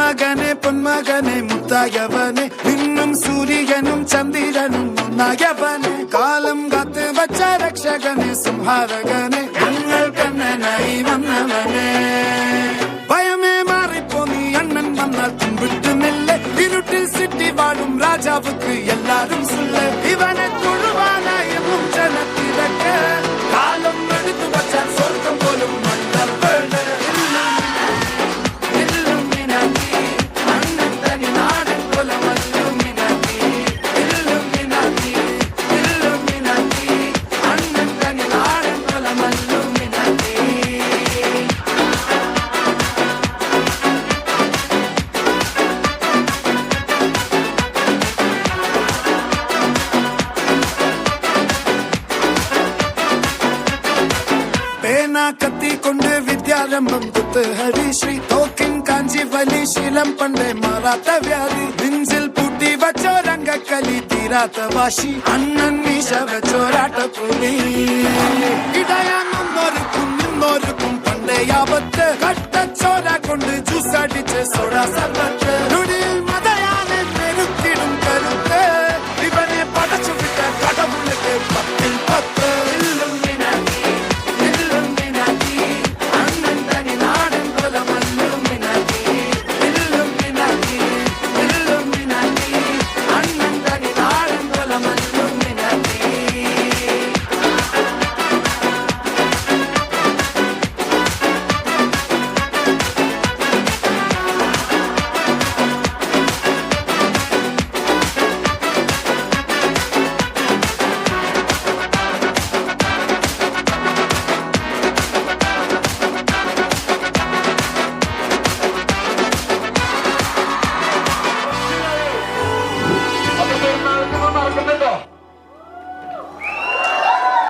മകനെ പൊന്മകനെ മുത്തായവനെ നിന്നും സൂര്യനും ചന്ദ്രനും ഒന്നായവനെ കാലം കാത്ത് വച്ച രക്ഷകനെ സംഹാരകനെ ഞങ്ങൾ കണ്ണനായി വന്നവനെ ഭയമേ മാറിപ്പോ നീ അണ്ണൻ വന്നാൽ തുമ്പിട്ടുന്നില്ല ഇരുട്ടിൽ സിറ്റി വാഴും രാജാവുക്ക് എല്ലാരും സുല്ല ഇവനെ തൊഴുവാനായി എന്നും ജനത്തിരക്ക് കാലം എടുത്തു വച്ചാൽ സ്വർഗം പോലും കത്തി കൊണ്ട് വിദ്യാരംഭം കുത്ത് ഹരിശ്രീ തോക്കിൻ കാഞ്ചി വലി ശീലം പണ്ടേ മാറാത്ത വ്യാധി നെഞ്ചിൽ പൂട്ടി വച്ചോരംഗക്കലി തീരാത്ത വാശി അണ്ണൻ മീശ വെച്ചോരാട്ടക്കൂലി ഇടയാന്നൊരുക്കും നിന്നൊരുക്കും പണ്ടേ ആപത്ത് കട്ടച്ചോര കൊണ്ട് ജ്യൂസ് അടിച്ച് സോഡ സർബത്ത്